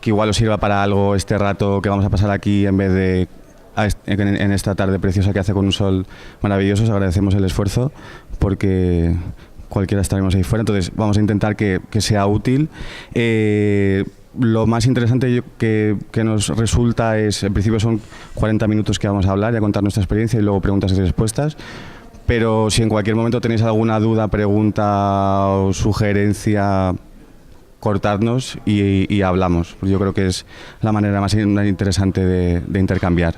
que igual os sirva para algo este rato que vamos a pasar aquí en vez de en esta tarde preciosa que hace con un sol maravilloso. Os agradecemos el esfuerzo porque cualquiera estaremos ahí fuera, entonces vamos a intentar que sea útil. Lo más interesante que nos resulta es, en principio son 40 minutos que vamos a hablar y a contar nuestra experiencia y luego preguntas y respuestas. Pero si en cualquier momento tenéis alguna duda, pregunta o sugerencia, cortarnos y hablamos. Yo creo que es la manera más interesante de intercambiar.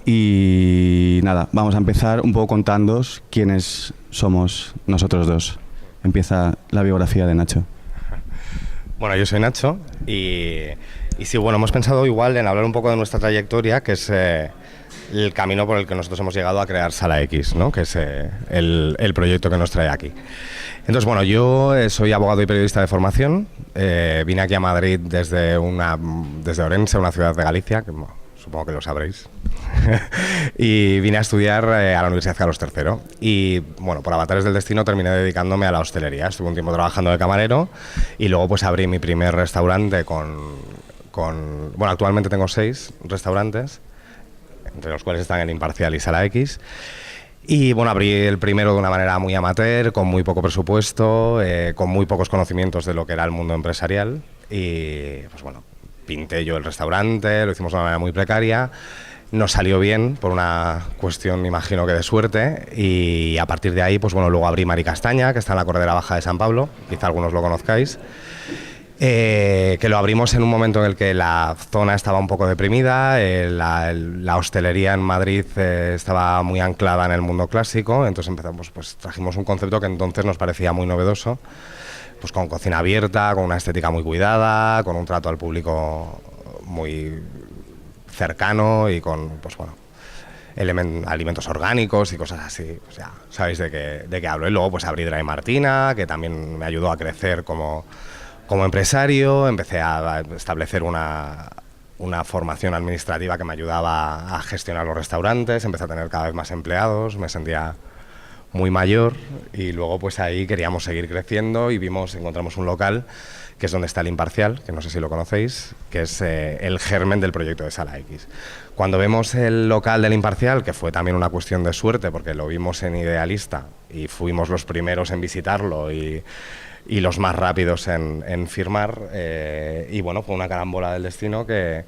Y nada, vamos a empezar un poco contándoos quiénes somos nosotros dos. Empieza la biografía de Nacho. Bueno, yo soy Nacho y sí, bueno, hemos pensado igual en hablar un poco de nuestra trayectoria, que es el camino por el que nosotros hemos llegado a crear Sala X, ¿no? Que es el proyecto que nos trae aquí. Entonces, bueno, yo soy abogado y periodista de formación. Vine aquí a Madrid desde Orense, una ciudad de Galicia, que bueno, supongo que lo sabréis. Y vine a estudiar a la Universidad Carlos III. Y bueno, por avatares del destino terminé dedicándome a la hostelería. Estuve un tiempo trabajando de camarero y luego pues abrí mi primer restaurante bueno, actualmente tengo 6 restaurantes, entre los cuales están El Imparcial y Sala X. Y bueno, abrí el primero de una manera muy amateur, con muy poco presupuesto, con muy pocos conocimientos de lo que era el mundo empresarial. Y pues bueno, pinté yo el restaurante, lo hicimos de una manera muy precaria. Nos salió bien por una cuestión, me imagino que de suerte, y a partir de ahí, pues bueno, luego abrí Mari Castaña, que está en la Corredera Baja de San Pablo, quizá algunos lo conozcáis. Que lo abrimos en un momento en el que la zona estaba un poco deprimida, la hostelería en Madrid estaba muy anclada en el mundo clásico, entonces trajimos un concepto que entonces nos parecía muy novedoso, pues con cocina abierta, con una estética muy cuidada, con un trato al público muy cercano y con, pues bueno, alimentos orgánicos y cosas así. O sea, sabéis de qué hablo. Y luego pues abrí Dry Martina, que también me ayudó a crecer como empresario. Empecé a establecer una formación administrativa que me ayudaba a gestionar los restaurantes. Empecé a tener cada vez más empleados, me sentía muy mayor y luego pues ahí queríamos seguir creciendo y encontramos un local que es donde está El Imparcial, que no sé si lo conocéis, que es el germen del proyecto de Sala X. Cuando vemos el local del Imparcial, que fue también una cuestión de suerte porque lo vimos en Idealista y fuimos los primeros en visitarlo y los más rápidos en firmar, y bueno, fue una carambola del destino que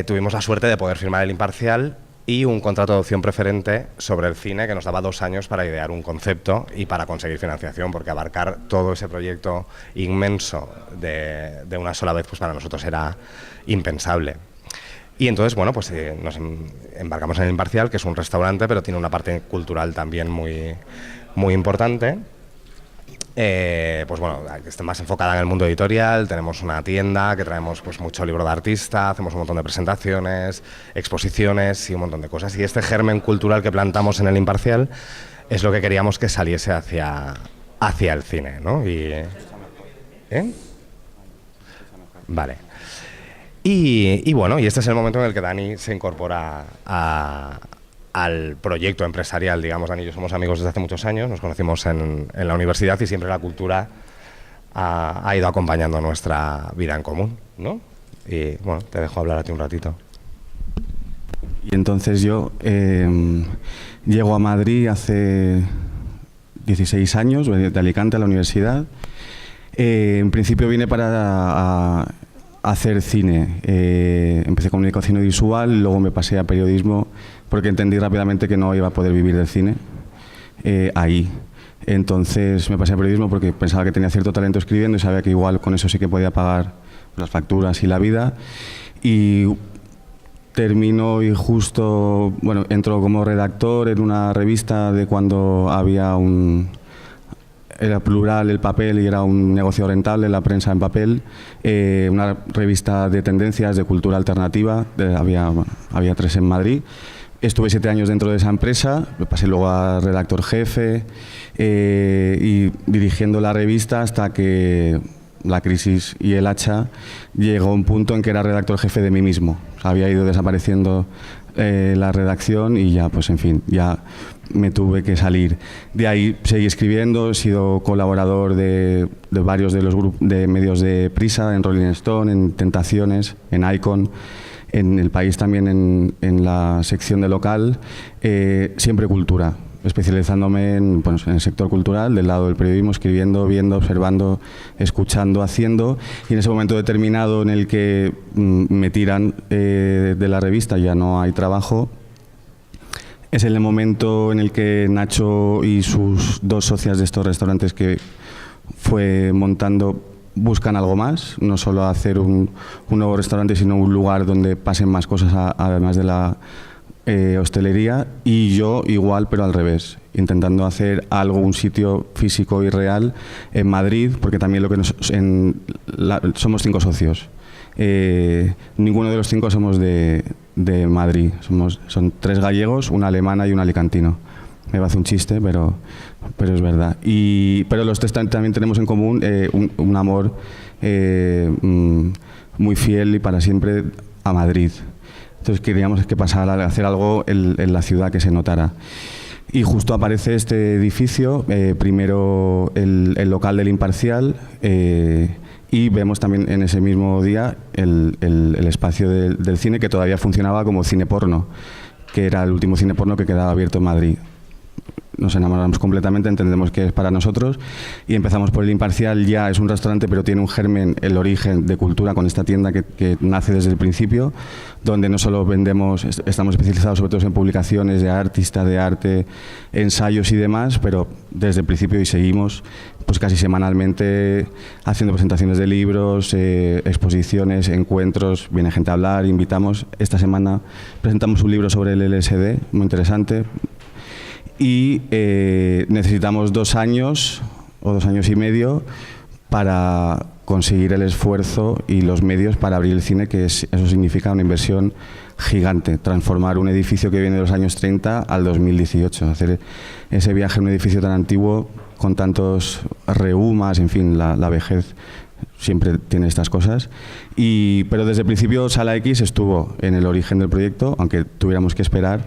tuvimos la suerte de poder firmar El Imparcial y un contrato de opción preferente sobre el cine que nos daba 2 años para idear un concepto y para conseguir financiación, porque abarcar todo ese proyecto inmenso de una sola vez pues para nosotros era impensable. Y entonces, bueno, pues nos embarcamos en El Imparcial, que es un restaurante, pero tiene una parte cultural también muy, muy importante. Pues bueno, que esté más enfocada en el mundo editorial. Tenemos una tienda que traemos pues mucho libro de artista, hacemos un montón de presentaciones, exposiciones y un montón de cosas. Y este germen cultural que plantamos en El Imparcial es lo que queríamos que saliese hacia el cine, ¿no? Vale. Y bueno, y este es el momento en el que Dani se incorpora al proyecto empresarial, digamos. Dani y yo somos amigos desde hace muchos años, nos conocimos en la universidad y siempre la cultura ha ido acompañando nuestra vida en común, ¿no? Y bueno, te dejo hablar a ti un ratito. Y entonces yo llego a Madrid hace 16 años, de Alicante a la universidad. En principio vine para hacer cine. Empecé comunicación audiovisual, luego me pasé a periodismo porque entendí rápidamente que no iba a poder vivir del cine ahí. Entonces me pasé a periodismo porque pensaba que tenía cierto talento escribiendo y sabía que igual con eso sí que podía pagar las facturas y la vida. Y termino y justo, bueno, entro como redactor en una revista de cuando era plural el papel y era un negocio rentable, la prensa en papel, una revista de tendencias de cultura alternativa, había 3 en Madrid. Estuve 7 años dentro de esa empresa, me pasé luego a redactor jefe y dirigiendo la revista hasta que la crisis y el hacha llegó a un punto en que era redactor jefe de mí mismo. Había ido desapareciendo la redacción y ya, pues en fin, ya me tuve que salir. De ahí seguí escribiendo, he sido colaborador de varios de los de medios de Prisa, en Rolling Stone, en Tentaciones, en Icon, en El País también en la sección de local, siempre cultura, especializándome en el sector cultural, del lado del periodismo, escribiendo, viendo, observando, escuchando, haciendo, y en ese momento determinado en el que me tiran de la revista, ya no hay trabajo, es el momento en el que Nacho y sus dos socias de estos restaurantes que fue montando buscan algo más, no solo hacer un nuevo restaurante, sino un lugar donde pasen más cosas además de la hostelería, y yo igual, pero al revés, intentando hacer algo, un sitio físico y real en Madrid, porque también lo que somos 5 socios. Ninguno de los 5 somos de Madrid, son 3 gallegos, una alemana y un alicantino. Me va a hacer un chiste, pero es verdad. Pero los 3 también tenemos en común un amor muy fiel y para siempre a Madrid. Entonces queríamos que pasara a hacer algo en la ciudad que se notara. Y justo aparece este edificio, primero el local del Imparcial, y vemos también en ese mismo día el espacio del cine, que todavía funcionaba como cine porno, que era el último cine porno que quedaba abierto en Madrid. Nos enamoramos completamente, entendemos que es para nosotros y empezamos por el Imparcial. Ya es un restaurante, pero tiene un germen, el origen de cultura, con esta tienda que nace desde el principio, donde no solo vendemos, estamos especializados sobre todo en publicaciones de artistas, de arte, ensayos y demás, pero desde el principio, y seguimos pues casi semanalmente haciendo presentaciones de libros, exposiciones, encuentros, viene gente a hablar, invitamos. Esta semana presentamos un libro sobre el LSD, muy interesante. Y necesitamos 2 años o 2 años y medio para conseguir el esfuerzo y los medios para abrir el cine, que eso significa una inversión gigante, transformar un edificio que viene de los años 30 al 2018, hacer ese viaje en un edificio tan antiguo con tantos rehumas, en fin, la vejez siempre tiene estas cosas. Pero desde el principio Sala X estuvo en el origen del proyecto, aunque tuviéramos que esperar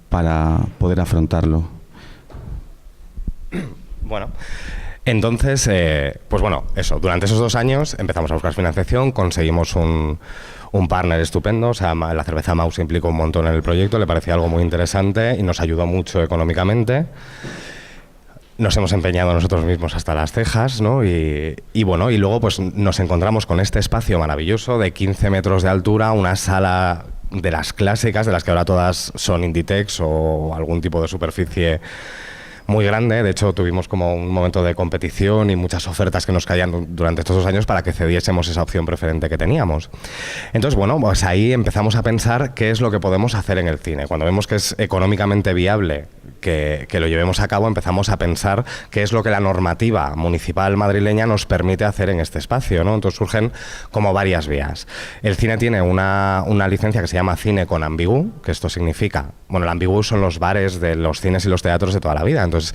para poder afrontarlo. Bueno, entonces, pues bueno, eso, durante esos 2 años empezamos a buscar financiación, conseguimos un partner estupendo, o sea, la cerveza Mau se implicó un montón en el proyecto, le parecía algo muy interesante y nos ayudó mucho económicamente. Nos hemos empeñado nosotros mismos hasta las cejas, ¿no? Y bueno, y luego pues nos encontramos con este espacio maravilloso de 15 metros de altura, una sala de las clásicas, de las que ahora todas son Inditex o algún tipo de superficie muy grande. De hecho, tuvimos como un momento de competición y muchas ofertas que nos caían durante estos 2 años para que cediésemos esa opción preferente que teníamos. Entonces, bueno, pues ahí empezamos a pensar qué es lo que podemos hacer en el cine. Cuando vemos que es económicamente viable que lo llevemos a cabo, empezamos a pensar qué es lo que la normativa municipal madrileña nos permite hacer en este espacio, ¿no? Entonces surgen como varias vías. El cine tiene una licencia que se llama Cine con Ambigu, que esto significa, bueno, el Ambigu son los bares de los cines y los teatros de toda la vida. Entonces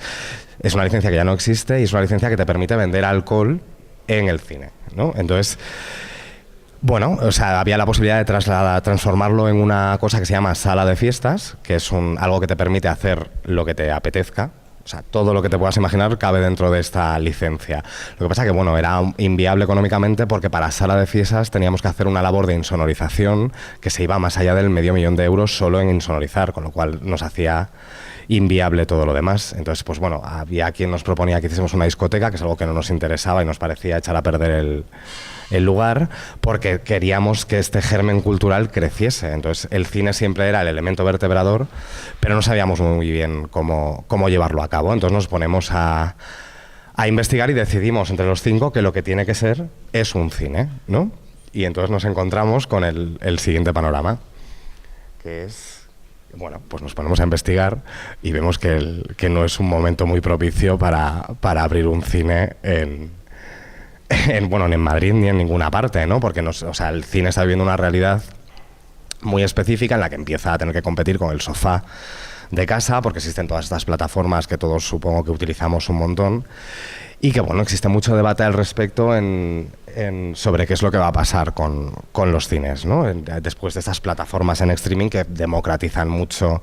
es una licencia que ya no existe y es una licencia que te permite vender alcohol en el cine, ¿no? Entonces, bueno, o sea, había la posibilidad de transformarlo en una cosa que se llama sala de fiestas, que es algo que te permite hacer lo que te apetezca. O sea, todo lo que te puedas imaginar cabe dentro de esta licencia. Lo que pasa que, bueno, era inviable económicamente porque para sala de fiestas teníamos que hacer una labor de insonorización que se iba más allá del $500,000 de euros solo en insonorizar, con lo cual nos hacía inviable todo lo demás. Entonces, pues bueno, había quien nos proponía que hiciésemos una discoteca, que es algo que no nos interesaba y nos parecía echar a perder el lugar, porque queríamos que este germen cultural creciese. Entonces el cine siempre era el elemento vertebrador, pero no sabíamos muy bien cómo llevarlo a cabo. Entonces nos ponemos a investigar y decidimos entre los 5 que lo que tiene que ser es un cine, ¿no? Y entonces nos encontramos con el siguiente panorama, que es, bueno, pues nos ponemos a investigar y vemos que no es un momento muy propicio para abrir un cine en Madrid ni en ninguna parte, ¿no? Porque el cine está viviendo una realidad muy específica en la que empieza a tener que competir con el sofá de casa, porque existen todas estas plataformas que todos supongo que utilizamos un montón, y que, bueno, existe mucho debate al respecto en sobre qué es lo que va a pasar con los cines, ¿no? Después de estas plataformas en streaming que democratizan mucho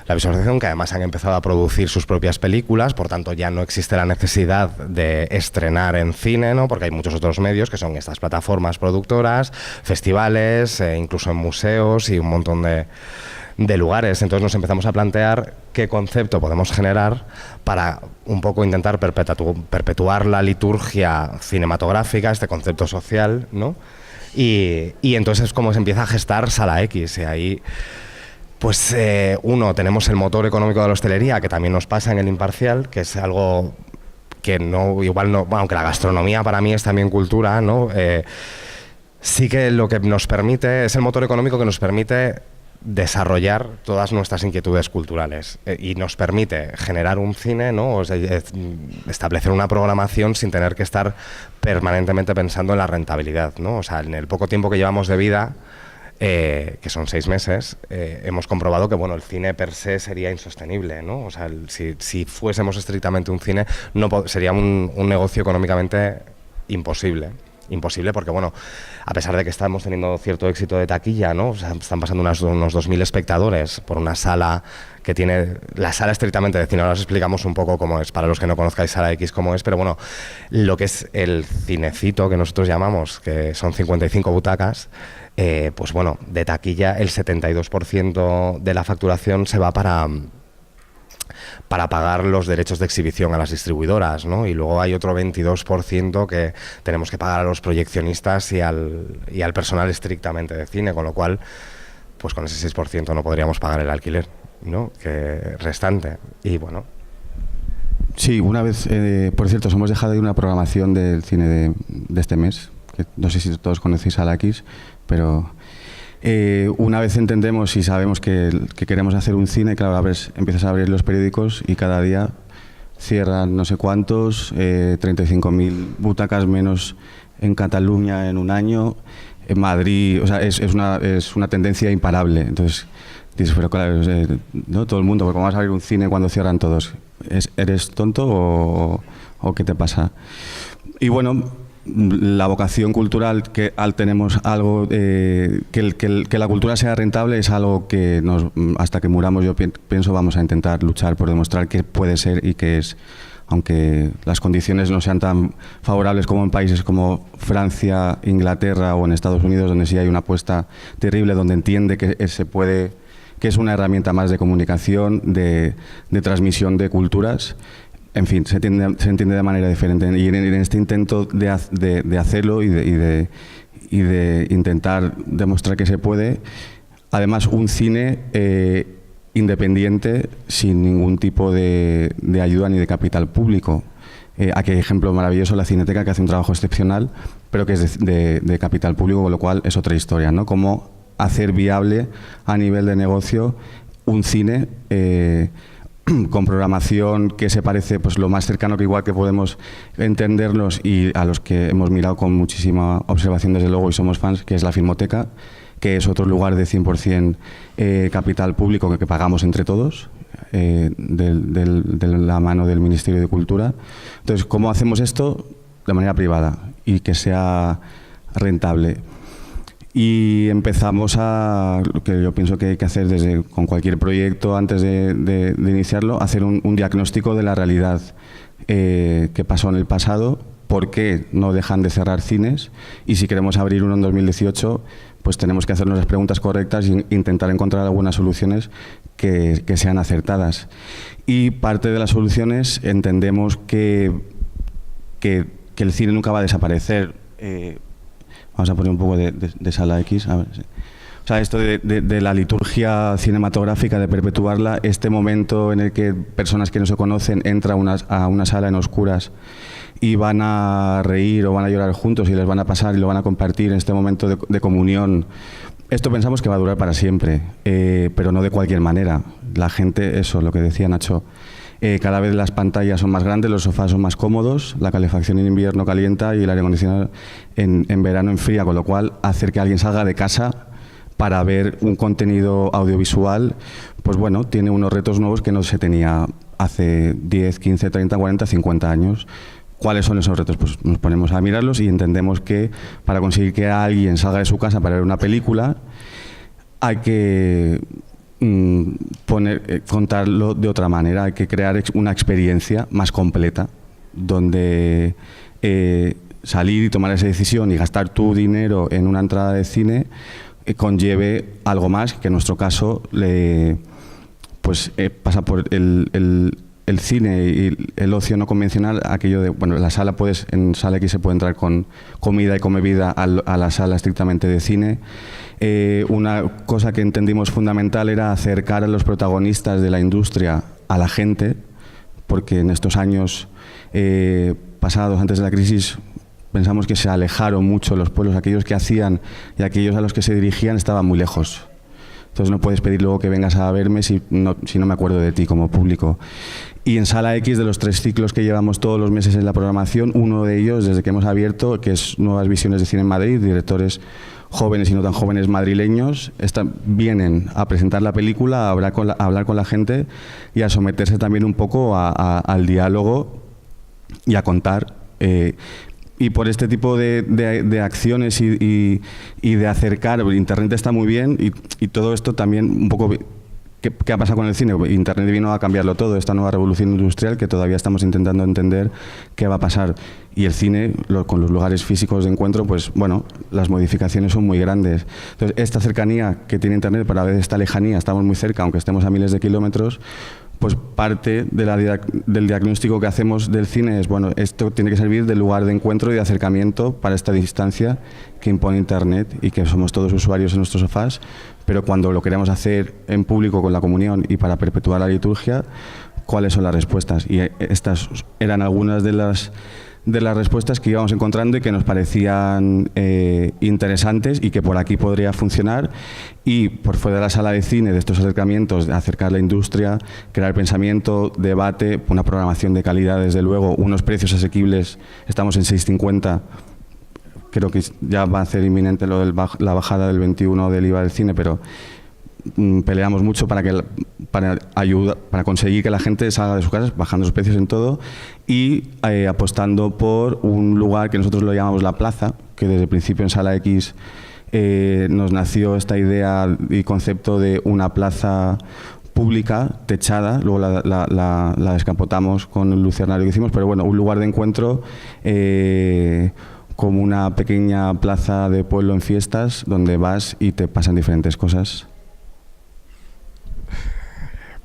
la visualización, que además han empezado a producir sus propias películas, por tanto ya no existe la necesidad de estrenar en cine, ¿no? Porque hay muchos otros medios que son estas plataformas productoras, festivales, incluso en museos y un montón de lugares. Entonces nos empezamos a plantear qué concepto podemos generar para un poco intentar perpetuar la liturgia cinematográfica, este concepto social, ¿no? Y entonces es como se empieza a gestar Sala X, y ahí pues uno, tenemos el motor económico de la hostelería, que también nos pasa en El Imparcial, que es algo que no, igual no, bueno, aunque la gastronomía para mí es también cultura, ¿no? Sí que lo que nos permite, es el motor económico que nos permite desarrollar todas nuestras inquietudes culturales y nos permite generar un cine, ¿no? O sea, establecer una programación sin tener que estar permanentemente pensando en la rentabilidad, ¿no? O sea, en el poco tiempo que llevamos de vida, que son 6 meses, hemos comprobado que bueno, el cine per se sería insostenible, ¿no? O sea, si fuésemos estrictamente un cine, sería un negocio económicamente imposible. Imposible porque, bueno, a pesar de que estamos teniendo cierto éxito de taquilla, ¿no? O sea, están pasando unos 2.000 espectadores por una sala que tiene... La sala estrictamente de cine, ahora os explicamos un poco cómo es, para los que no conozcáis Sala X cómo es, pero bueno, lo que es el cinecito que nosotros llamamos, que son 55 butacas, pues bueno, de taquilla el 72% de la facturación se va para pagar los derechos de exhibición a las distribuidoras, ¿no? Y luego hay otro 22% que tenemos que pagar a los proyeccionistas y al personal estrictamente de cine, con lo cual, pues con ese 6% no podríamos pagar el alquiler, ¿no? Que restante. Y bueno. Sí, una vez, por cierto, os hemos dejado ahí una programación del cine de este mes, que no sé si todos conocéis Sala X, pero... una vez entendemos y sabemos que queremos hacer un cine, claro, empiezas a abrir los periódicos y cada día cierran no sé cuántos, 35.000 butacas menos en Cataluña en un año, en Madrid, o sea, es una tendencia imparable. Entonces dices, pero claro, ¿no? Todo el mundo, porque vamos a abrir un cine cuando cierran todos. ¿Eres tonto o qué te pasa? Y bueno, la vocación cultural, que tenemos algo, que la cultura sea rentable es algo que hasta que muramos yo pienso vamos a intentar luchar por demostrar que puede ser y que es, aunque las condiciones no sean tan favorables como en países como Francia, Inglaterra o en Estados Unidos, donde sí hay una apuesta terrible, donde entiende que se puede, que es una herramienta más de comunicación, de transmisión de culturas. En fin, se entiende de manera diferente y en este intento de hacerlo y de intentar demostrar que se puede, además un cine independiente sin ningún tipo de ayuda ni de capital público. Aquí hay ejemplo maravilloso, la Cineteca, que hace un trabajo excepcional, pero que es de capital público, con lo cual es otra historia, ¿no? Cómo hacer viable a nivel de negocio un cine con programación que se parece, pues lo más cercano que igual que podemos entenderlos y a los que hemos mirado con muchísima observación desde luego y somos fans, que es la Filmoteca, que es otro lugar de 100% capital público que pagamos entre todos, de la mano del Ministerio de Cultura. Entonces, ¿cómo hacemos esto? De manera privada y que sea rentable. Y empezamos lo que yo pienso que hay que hacer con cualquier proyecto antes de iniciarlo, hacer un diagnóstico de la realidad que pasó en el pasado, por qué no dejan de cerrar cines y si queremos abrir uno en 2018, pues tenemos que hacernos las preguntas correctas e intentar encontrar algunas soluciones que sean acertadas. Y parte de las soluciones entendemos que el cine nunca va a desaparecer. Vamos a poner un poco de Sala X. A ver, sí. O sea, esto de la liturgia cinematográfica, de perpetuarla, este momento en el que personas que no se conocen entran a una sala en oscuras y van a reír o van a llorar juntos y les van a pasar y lo van a compartir en este momento de comunión. Esto pensamos que va a durar para siempre, pero no de cualquier manera. La gente, eso, lo que decía Nacho, cada vez las pantallas son más grandes, los sofás son más cómodos, la calefacción en invierno calienta y el aire acondicionado en verano enfría, con lo cual hacer que alguien salga de casa para ver un contenido audiovisual, pues bueno, tiene unos retos nuevos que no se tenía hace 10, 15, 30, 40, 50 años. ¿Cuáles son esos retos? Pues nos ponemos a mirarlos y entendemos que para conseguir que alguien salga de su casa para ver una película hay que contarlo de otra manera, hay que crear una experiencia más completa donde salir y tomar esa decisión y gastar tu dinero en una entrada de cine conlleve algo más, que en nuestro caso pasa por el cine y el ocio no convencional, aquello de, bueno, la sala en sala X se puede entrar con comida y con bebida a la sala estrictamente de cine. Una cosa que entendimos fundamental era acercar a los protagonistas de la industria a la gente, porque en estos años pasados, antes de la crisis, pensamos que se alejaron mucho los pueblos, aquellos que hacían y aquellos a los que se dirigían estaban muy lejos. Entonces no puedes pedir luego que vengas a verme si no me acuerdo de ti como público. Y en Sala X, de los 3 ciclos que llevamos todos los meses en la programación, uno de ellos, desde que hemos abierto, que es Nuevas Visiones de Cine en Madrid, directores jóvenes y no tan jóvenes madrileños, vienen a presentar la película, a hablar con la gente y a someterse también un poco al diálogo y a contar. Y por este tipo de acciones y de acercar, Internet está muy bien y todo esto también un poco... ¿Qué ha pasado con el cine? Internet vino a cambiarlo todo, esta nueva revolución industrial que todavía estamos intentando entender qué va a pasar. Y el cine, con los lugares físicos de encuentro, pues bueno, las modificaciones son muy grandes. Entonces, esta cercanía que tiene Internet, pero a veces esta lejanía, estamos muy cerca, aunque estemos a miles de kilómetros, pues parte del diagnóstico que hacemos del cine es, bueno, esto tiene que servir de lugar de encuentro y de acercamiento para esta distancia que impone Internet y que somos todos usuarios en nuestros sofás, pero cuando lo queremos hacer en público con la comunión y para perpetuar la liturgia, ¿cuáles son las respuestas? Y estas eran algunas de las respuestas que íbamos encontrando y que nos parecían interesantes y que por aquí podría funcionar, y por fuera de la sala de cine, de estos acercamientos, de acercar la industria, crear pensamiento, debate, una programación de calidad, desde luego, unos precios asequibles, estamos en 6,50, creo que ya va a ser inminente lo de la bajada del 21 del IVA del cine, pero peleamos mucho para conseguir que la gente salga de sus casas, bajando los precios en todo y apostando por un lugar que nosotros lo llamamos La Plaza, que desde el principio en Sala X nos nació esta idea y concepto de una plaza pública, techada, luego la descapotamos con el lucernario que hicimos, pero bueno, un lugar de encuentro como una pequeña plaza de pueblo en fiestas donde vas y te pasan diferentes cosas.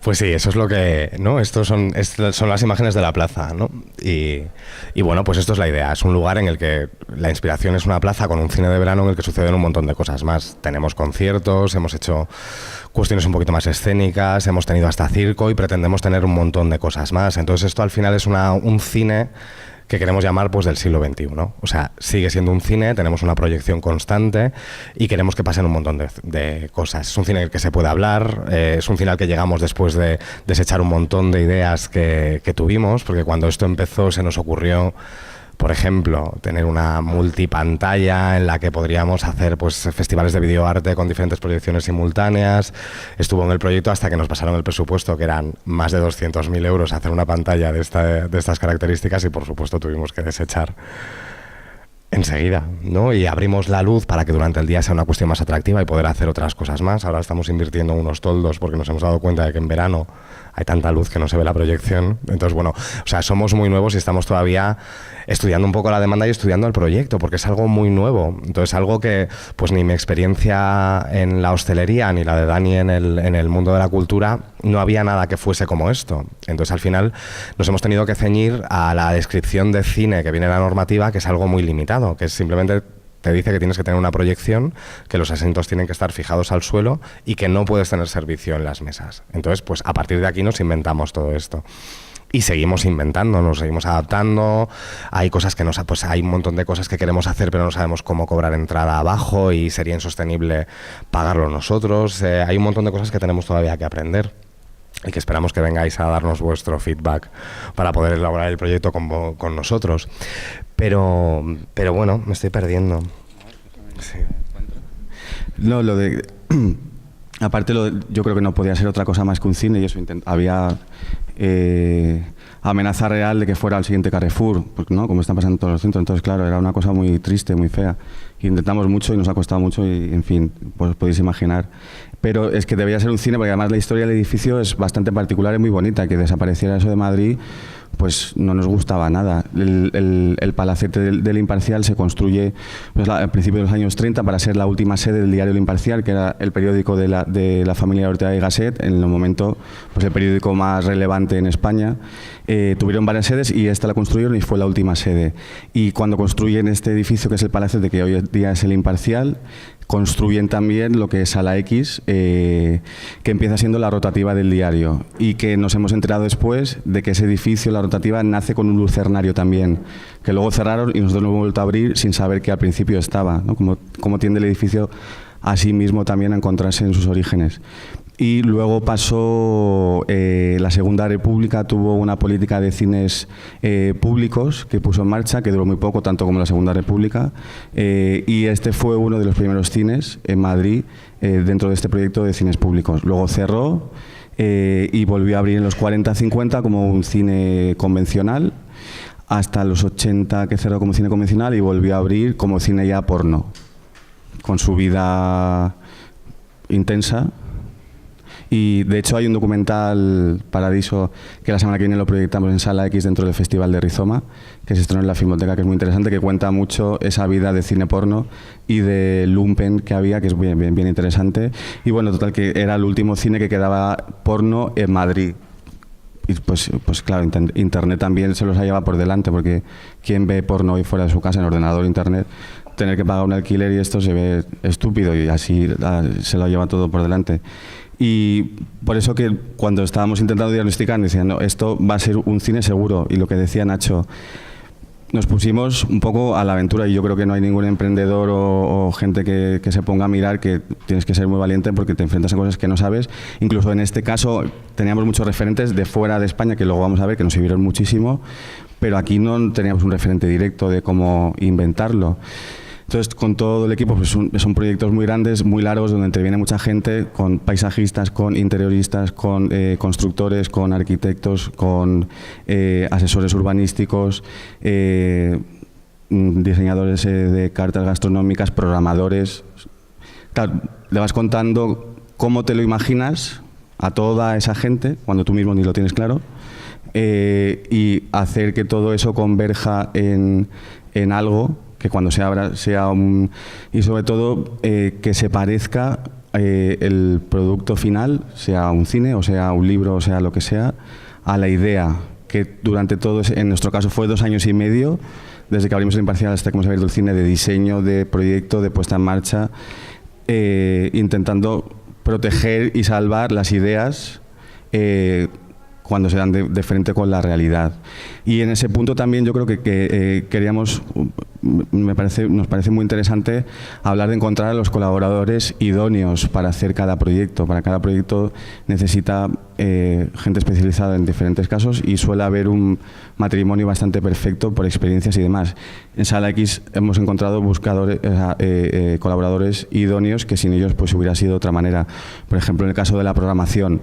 Pues sí, eso es lo que, ¿no? Estos son las imágenes de la plaza, ¿no? Y bueno, pues esto es la idea. Es un lugar en el que la inspiración es una plaza con un cine de verano en el que suceden un montón de cosas más. Tenemos conciertos, hemos hecho cuestiones un poquito más escénicas, hemos tenido hasta circo y pretendemos tener un montón de cosas más. Entonces esto al final es un cine que queremos llamar pues del siglo XXI, ¿no? O sea, sigue siendo un cine, tenemos una proyección constante y queremos que pasen un montón de cosas. Es un cine en el que se puede hablar, es un cine al que llegamos después de desechar un montón de ideas que tuvimos, porque cuando esto empezó se nos ocurrió, por ejemplo, tener una multipantalla en la que podríamos hacer pues festivales de videoarte con diferentes proyecciones simultáneas. Estuvo en el proyecto hasta que nos pasaron el presupuesto, que eran más de 200.000 euros, hacer una pantalla de estas características, y por supuesto tuvimos que desechar enseguida, ¿no? Y abrimos la luz para que durante el día sea una cuestión más atractiva y poder hacer otras cosas más. Ahora estamos invirtiendo unos toldos porque nos hemos dado cuenta de que en verano hay tanta luz que no se ve la proyección. Entonces, bueno, o sea, somos muy nuevos y estamos todavía estudiando un poco la demanda y estudiando el proyecto, porque es algo muy nuevo. Entonces, algo que pues ni mi experiencia en la hostelería ni la de Dani en el mundo de la cultura, no había nada que fuese como esto. Entonces, al final nos hemos tenido que ceñir a la descripción de cine que viene en la normativa, que es algo muy limitado, que es simplemente te dice que tienes que tener una proyección, que los asientos tienen que estar fijados al suelo y que no puedes tener servicio en las mesas. Entonces, pues a partir de aquí nos inventamos todo esto. Y seguimos inventando, nos seguimos adaptando. Hay cosas que pues hay un montón de cosas que queremos hacer, pero no sabemos cómo cobrar entrada abajo y sería insostenible pagarlo nosotros. Hay un montón de cosas que tenemos todavía que aprender y que esperamos que vengáis a darnos vuestro feedback para poder elaborar el proyecto con nosotros. Pero bueno, me estoy perdiendo. Sí. No, aparte yo creo que no podía ser otra cosa más que un cine, y eso había amenaza real de que fuera el siguiente Carrefour, ¿no? Como están pasando en todos los centros. Entonces, claro, era una cosa muy triste, muy fea. Intentamos mucho y nos ha costado mucho y, en fin, pues podéis imaginar. Pero es que debía ser un cine, porque además la historia del edificio es bastante particular y muy bonita. Que desapareciera eso de Madrid, pues no nos gustaba nada. El palacete del Imparcial se construye pues, al principio de los años 30 para ser la última sede del diario El Imparcial, que era el periódico de la familia Ortega y Gasset, en el momento pues, el periódico más relevante en España. Tuvieron varias sedes y esta la construyeron y fue la última sede. Y cuando construyen este edificio, que es el palacete, que hoy en día es El Imparcial, construyen también lo que es Sala X, que empieza siendo la rotativa del diario, y que nos hemos enterado después de que ese edificio, la rotativa, nace con un lucernario también, que luego cerraron y nosotros lo hemos vuelto a abrir sin saber que al principio estaba, ¿no? Como tiende el edificio a sí mismo también a encontrarse en sus orígenes. Y luego pasó la Segunda República, tuvo una política de cines públicos que puso en marcha, que duró muy poco, tanto como la Segunda República, y este fue uno de los primeros cines en Madrid dentro de este proyecto de cines públicos. Luego cerró y volvió a abrir en los 40-50 como un cine convencional, hasta los 80 que cerró como cine convencional y volvió a abrir como cine ya porno, con su vida intensa. Y de hecho hay un documental, Paradiso, que la semana que viene lo proyectamos en Sala X dentro del Festival de Rizoma, que se estrenó en la Filmoteca, que es muy interesante, que cuenta mucho esa vida de cine porno y de lumpen que había, que es bien interesante. Y bueno, total, que era el último cine que quedaba porno en Madrid. Y pues claro, Internet también se los ha llevado por delante, porque ¿quién ve porno hoy fuera de su casa en ordenador, Internet? Tener que pagar un alquiler y esto se ve estúpido y así se lo lleva todo por delante. Y por eso que cuando estábamos intentando diagnosticar, decían, no, esto va a ser un cine seguro. Y lo que decía Nacho, nos pusimos un poco a la aventura, y yo creo que no hay ningún emprendedor o gente que se ponga a mirar, que tienes que ser muy valiente porque te enfrentas a cosas que no sabes. Incluso en este caso teníamos muchos referentes de fuera de España, que luego vamos a ver que nos sirvieron muchísimo, pero aquí no teníamos un referente directo de cómo inventarlo. Entonces, con todo el equipo, pues son proyectos muy grandes, muy largos, donde interviene mucha gente, con paisajistas, con interioristas, con constructores, con arquitectos, con asesores urbanísticos, diseñadores de cartas gastronómicas, programadores. Claro, le vas contando cómo te lo imaginas a toda esa gente, cuando tú mismo ni lo tienes claro, y hacer que todo eso converja en algo que cuando se abra sea y sobre todo que se parezca el producto final, sea un cine o sea un libro o sea lo que sea, a la idea, que durante todo, en nuestro caso fue 2 años y medio, desde que abrimos El Imparcial hasta que hemos abierto el cine, de diseño, de proyecto, de puesta en marcha, intentando proteger y salvar las ideas cuando se dan de frente con la realidad. Y en ese punto también yo creo que queríamos, nos parece muy interesante hablar de encontrar a los colaboradores idóneos para hacer cada proyecto. Para cada proyecto necesita gente especializada en diferentes casos, y suele haber un matrimonio bastante perfecto por experiencias y demás. En Sala X hemos encontrado colaboradores idóneos que sin ellos pues hubiera sido de otra manera. Por ejemplo, en el caso de la programación,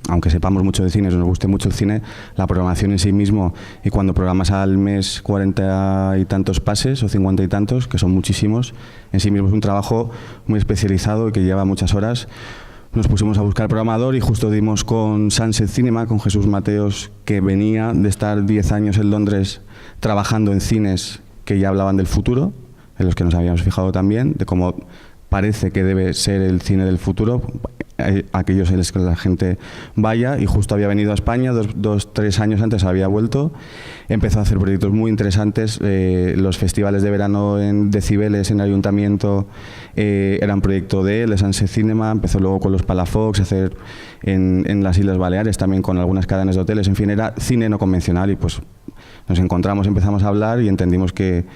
aunque sepamos mucho de cine, nos guste mucho el cine, la programación en sí mismo, y cuando programas al mes 40 y tantos pases o 50 y tantos, que son muchísimos, en sí mismo es un trabajo muy especializado y que lleva muchas horas. Nos pusimos a buscar programador y justo dimos con Sunset Cinema, con Jesús Mateos, que venía de estar 10 años en Londres trabajando en cines que ya hablaban del futuro, en los que nos habíamos fijado también, de cómo parece que debe ser el cine del futuro, aquellos en los que la gente vaya, y justo había venido a España, 2-3 años antes había vuelto, empezó a hacer proyectos muy interesantes, los festivales de verano en Decibeles, en el Ayuntamiento, eran proyecto de él, de Sunset Cinema, empezó luego con los Palafox, a hacer en las Islas Baleares también con algunas cadenas de hoteles, en fin, era cine no convencional, y pues nos encontramos, empezamos a hablar y entendimos que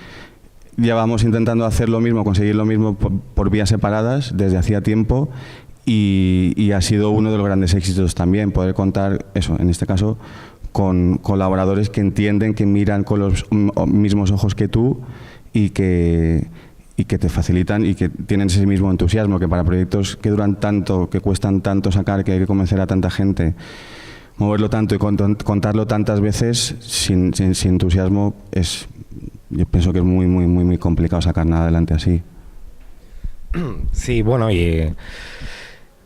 llevábamos intentando hacer lo mismo, conseguir lo mismo por vías separadas desde hacía tiempo. Y ha sido uno de los grandes éxitos también, poder contar eso, en este caso, con colaboradores que entienden, que miran con los mismos ojos que tú y que te facilitan y que tienen ese mismo entusiasmo, que para proyectos que duran tanto, que cuestan tanto sacar, que hay que convencer a tanta gente, moverlo tanto y contarlo tantas veces sin entusiasmo yo pienso que es muy complicado sacar nada adelante así. Sí, bueno,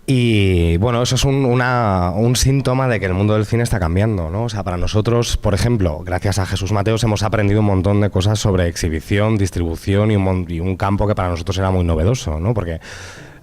y bueno, eso es un síntoma de que el mundo del cine está cambiando, ¿no? O sea, para nosotros, por ejemplo, gracias a Jesús Mateos hemos aprendido un montón de cosas sobre exhibición, distribución y un campo que para nosotros era muy novedoso, ¿no? Porque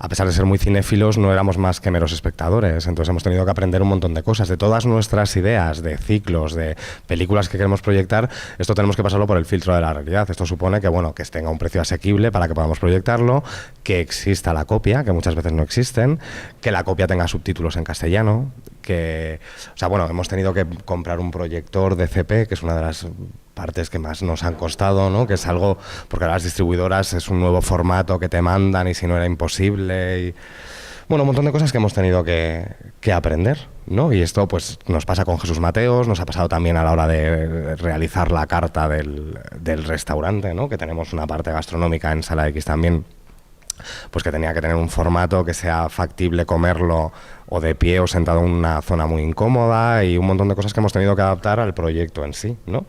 a pesar de ser muy cinéfilos, no éramos más que meros espectadores. Entonces hemos tenido que aprender un montón de cosas. De todas nuestras ideas, de ciclos, de películas que queremos proyectar, esto tenemos que pasarlo por el filtro de la realidad. Esto supone que, bueno, que tenga un precio asequible para que podamos proyectarlo, que exista la copia, que muchas veces no existen, que la copia tenga subtítulos en castellano, o sea, bueno, hemos tenido que comprar un proyector DCP, que es una de las partes que más nos han costado, ¿no? Que es algo, porque las distribuidoras es un nuevo formato que te mandan y si no era imposible y bueno, un montón de cosas que hemos tenido que aprender, ¿no? Y esto pues nos pasa con Jesús Mateos, nos ha pasado también a la hora de realizar la carta del restaurante, ¿no? Que tenemos una parte gastronómica en Sala X también, pues que tenía que tener un formato que sea factible comerlo o de pie o sentado en una zona muy incómoda y un montón de cosas que hemos tenido que adaptar al proyecto en sí, ¿no?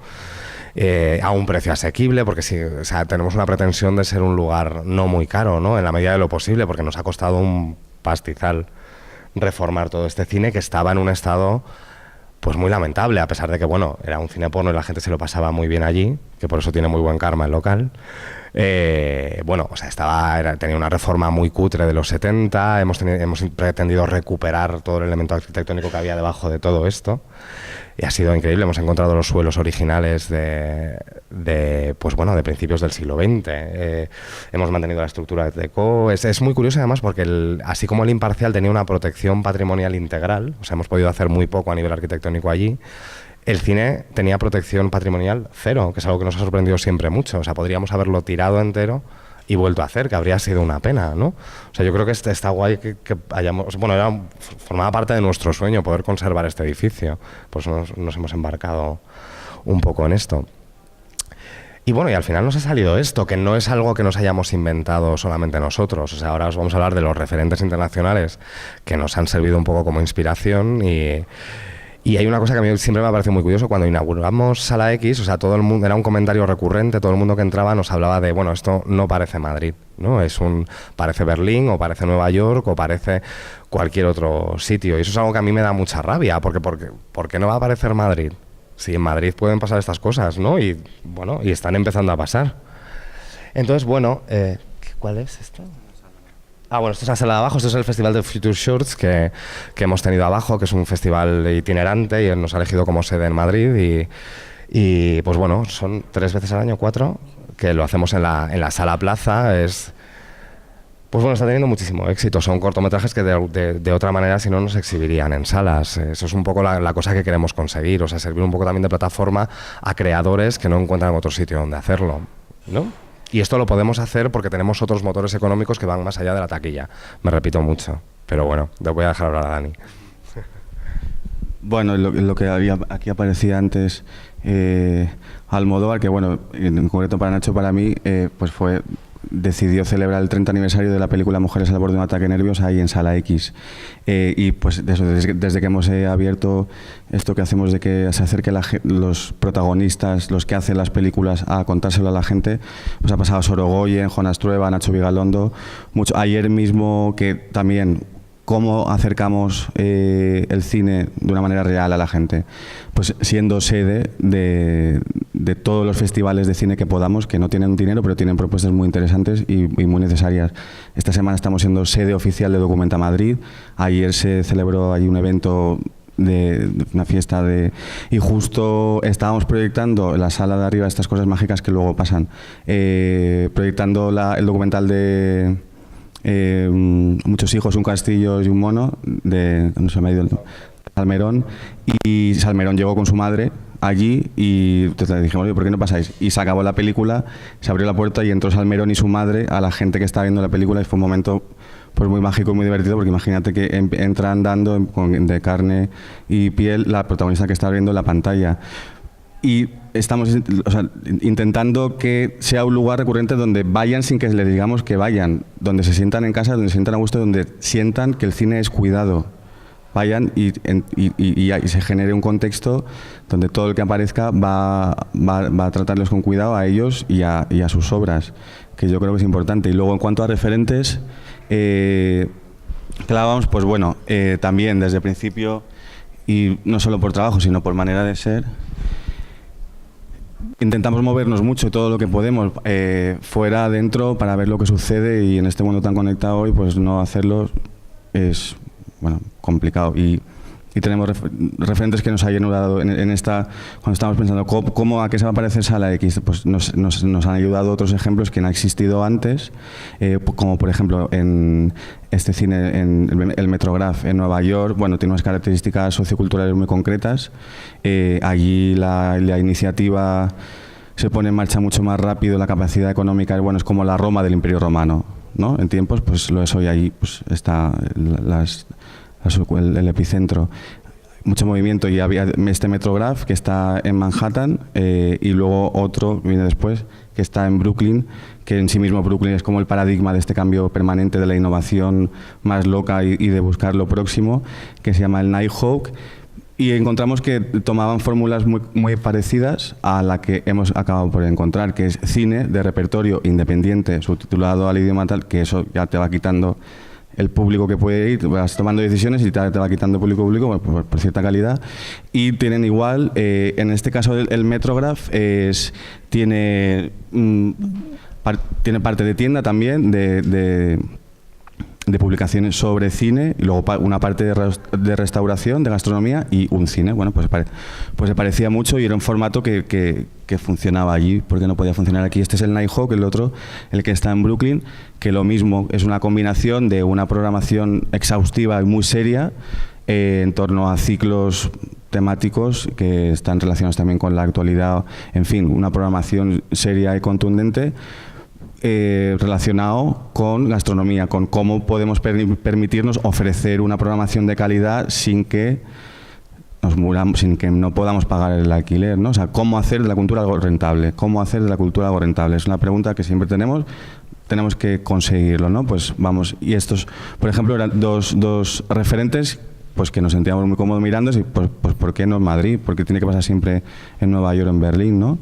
A un precio asequible, porque sí, o sea, tenemos una pretensión de ser un lugar no muy caro, ¿no? En la medida de lo posible, porque nos ha costado un pastizal reformar todo este cine que estaba en un estado pues muy lamentable, a pesar de que, bueno, era un cine porno y la gente se lo pasaba muy bien allí, que por eso tiene muy buen karma el local. Bueno, o sea, tenía una reforma muy cutre de los 70, hemos pretendido recuperar todo el elemento arquitectónico que había debajo de todo esto y ha sido increíble. Hemos encontrado los suelos originales pues bueno, de principios del siglo XX. Hemos mantenido la estructura de deco. Es muy curioso además porque así como el Imparcial tenía una protección patrimonial integral, o sea, hemos podido hacer muy poco a nivel arquitectónico allí, el cine tenía protección patrimonial cero, que es algo que nos ha sorprendido siempre mucho. O sea, podríamos haberlo tirado entero y vuelto a hacer, que habría sido una pena, ¿no? O sea, yo creo que está guay que hayamos... Bueno, formaba parte de nuestro sueño poder conservar este edificio. Por eso nos hemos embarcado un poco en esto. Y bueno, y al final nos ha salido esto, que no es algo que nos hayamos inventado solamente nosotros. O sea, ahora os vamos a hablar de los referentes internacionales que nos han servido un poco como inspiración y hay una cosa que a mí siempre me ha parecido muy curioso. Cuando inauguramos Sala X, o sea, todo el mundo, era un comentario recurrente, todo el mundo que entraba nos hablaba de, bueno, esto no parece Madrid, ¿no? Parece Berlín, o parece Nueva York, o parece cualquier otro sitio. Y eso es algo que a mí me da mucha rabia, ¿por qué no va a parecer Madrid? Si en Madrid pueden pasar estas cosas, ¿no? Y bueno, y están empezando a pasar. Entonces, bueno, ¿cuál es esto? Bueno, esto es la sala de abajo, esto es el Festival de Future Shorts que hemos tenido abajo, que es un festival itinerante y él nos ha elegido como sede en Madrid y pues bueno, son 3 veces al año, 4, que lo hacemos en la sala plaza. Pues bueno, está teniendo muchísimo éxito, son cortometrajes que de otra manera si no nos exhibirían en salas. Eso es un poco la cosa que queremos conseguir, o sea, servir un poco también de plataforma a creadores que no encuentran otro sitio donde hacerlo, ¿no? Y esto lo podemos hacer porque tenemos otros motores económicos que van más allá de la taquilla. Me repito mucho, pero bueno, le voy a dejar hablar a Dani. Bueno, lo que aquí aparecía antes, Almodóvar, que bueno, en concreto para Nacho, para mí, pues decidió celebrar el 30 aniversario de la película Mujeres al borde de un ataque nervioso ahí en Sala X. Y pues desde que hemos abierto esto que hacemos de que se acerque los protagonistas, los que hacen las películas, a contárselo a la gente, pues ha pasado Sorogoyen, Jonas Trueba, Nacho Vigalondo, mucho. Ayer mismo que también cómo acercamos el cine de una manera real a la gente, pues siendo sede de todos los festivales de cine que podamos, que no tienen dinero pero tienen propuestas muy interesantes y muy necesarias. Esta semana estamos siendo sede oficial de Documenta Madrid. Ayer se celebró ahí un evento de una fiesta y justo estábamos proyectando en la sala de arriba estas cosas mágicas que luego pasan, proyectando el documental de Muchos hijos, un castillo y un mono, no se me ha ido Salmerón, y Salmerón llegó con su madre allí y entonces le dijimos, oye, ¿por qué no pasáis? Y se acabó la película, se abrió la puerta y entró Salmerón y su madre a la gente que estaba viendo la película y fue un momento pues muy mágico y muy divertido, porque imagínate que entra andando de carne y piel la protagonista que está viendo en la pantalla. Y estamos intentando que sea un lugar recurrente donde vayan sin que les digamos que vayan, donde se sientan en casa, donde se sientan a gusto, donde sientan que el cine es cuidado. vayan y se genere un contexto donde todo el que aparezca va a tratarlos con cuidado a ellos y a sus obras, que yo creo que es importante. Y luego, en cuanto a referentes, clavamos, pues bueno, también desde el principio, y no solo por trabajo, sino por manera de ser, intentamos movernos mucho todo lo que podemos fuera, adentro, para ver lo que sucede, y en este mundo tan conectado hoy, pues no hacerlo es, bueno, complicado. Y tenemos referentes que nos han ayudado en esta, cuando estamos pensando a qué se va a parecer Sala X, pues nos han ayudado otros ejemplos que no han existido antes, como por ejemplo en este cine, en el Metrograph en Nueva York. Bueno, tiene unas características socioculturales muy concretas. Allí la iniciativa se pone en marcha mucho más rápido, la capacidad económica, bueno, es como la Roma del Imperio Romano, ¿no? En tiempos, pues lo es hoy. Allí pues está el epicentro, mucho movimiento, y había este Metrograph que está en Manhattan, y luego otro viene después que está en Brooklyn, que en sí mismo Brooklyn es como el paradigma de este cambio permanente de la innovación más loca y de buscar lo próximo, que se llama el Nighthawk, y encontramos que tomaban fórmulas muy parecidas a la que hemos acabado por encontrar, que es cine de repertorio independiente subtitulado al idioma tal, que eso ya te va quitando el público que puede ir, vas tomando decisiones y te va quitando público por cierta calidad. Y tienen igual, en este caso el Metrograph tiene parte de tienda también, de publicaciones sobre cine, y luego una parte de restauración, de gastronomía, y un cine. Bueno, pues se parecía mucho, y era un formato que funcionaba allí, porque no podía funcionar aquí. Este es el Nighthawk, el otro, el que está en Brooklyn, que lo mismo, es una combinación de una programación exhaustiva y muy seria en torno a ciclos temáticos que están relacionados también con la actualidad. En fin, una programación seria y contundente, relacionado con gastronomía, con cómo podemos permitirnos ofrecer una programación de calidad sin que nos muramos, sin que no podamos pagar el alquiler, ¿no? O sea, ¿cómo hacer de la cultura algo rentable? ¿Cómo hacer de la cultura algo rentable? Es una pregunta que siempre tenemos que conseguirlo, ¿no? Pues vamos, y estos, por ejemplo, eran dos referentes pues que nos sentíamos muy cómodos mirando, y pues ¿por qué no en Madrid? ¿Por qué tiene que pasar siempre en Nueva York o en Berlín, no?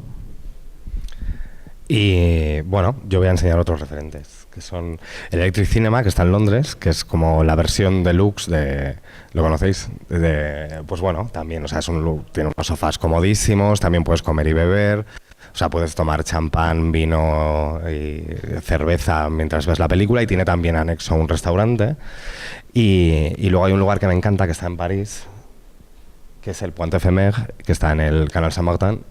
Y bueno, yo voy a enseñar otros referentes, que son el Electric Cinema, que está en Londres, que es como la versión deluxe de... ¿Lo conocéis? Pues bueno, también, o sea, tiene unos sofás comodísimos, también puedes comer y beber, o sea, puedes tomar champán, vino y cerveza mientras ves la película, y tiene también anexo un restaurante. Y luego hay un lugar que me encanta, que está en París, que es el Point Efemère, que está en el Canal Saint-Martin,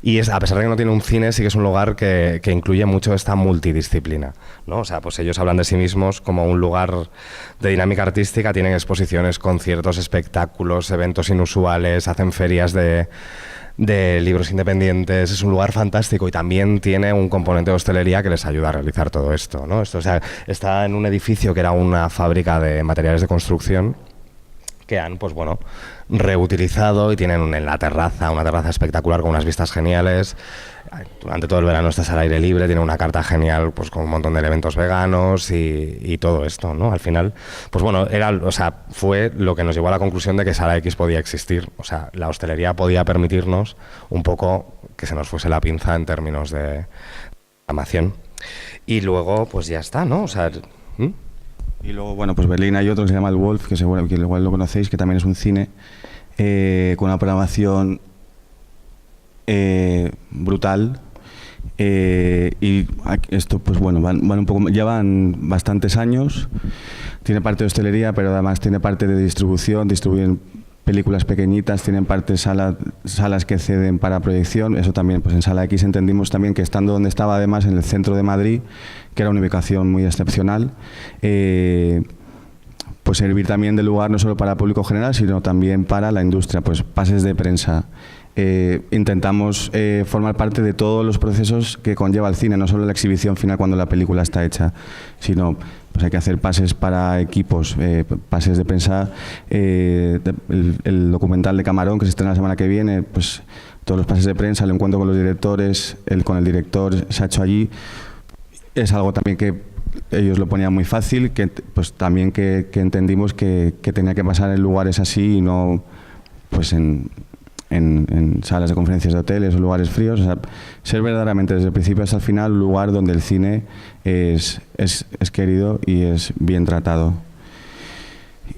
y es, a pesar de que no tiene un cine, sí que es un lugar que incluye mucho esta multidisciplina, ¿no? O sea, pues ellos hablan de sí mismos como un lugar de dinámica artística, tienen exposiciones, conciertos, espectáculos, eventos inusuales, hacen ferias de libros independientes. Es un lugar fantástico, y también tiene un componente de hostelería que les ayuda a realizar todo esto, ¿no? Esto, o sea, está en un edificio que era una fábrica de materiales de construcción, que han, pues bueno, reutilizado, y tienen en la terraza, una terraza espectacular con unas vistas geniales. Durante todo el verano estás al aire libre, tiene una carta genial, pues con un montón de eventos veganos y todo esto, ¿no? Al final, pues bueno, fue lo que nos llevó a la conclusión de que Sala X podía existir. O sea, la hostelería podía permitirnos un poco que se nos fuese la pinza en términos de programación. Y luego, pues ya está, ¿no? O sea... Y luego, bueno, pues Berlín hay otro que se llama El Wolf, que seguro que igual lo conocéis, que también es un cine con una programación brutal, y esto, pues bueno, van un poco, llevan bastantes años, tiene parte de hostelería, pero además tiene parte de distribuyen películas pequeñitas, tienen salas que ceden para proyección. Eso también, pues en Sala X entendimos también que, estando donde estaba, además en el centro de Madrid, que era una ubicación muy excepcional, pues servir también de lugar no solo para el público general, sino también para la industria, pues pases de prensa. Intentamos formar parte de todos los procesos que conlleva el cine, no solo la exhibición final cuando la película está hecha, sino pues hay que hacer pases para equipos, pases de prensa, el documental de Camarón, que se estrena la semana que viene, pues todos los pases de prensa, el encuentro con los directores, con el director se ha hecho allí. Es algo también que ellos lo ponían muy fácil, que pues también que entendimos que tenía que pasar en lugares así y no pues en salas de conferencias de hoteles o lugares fríos. O sea, ser verdaderamente desde el principio hasta el final un lugar donde el cine es querido y es bien tratado.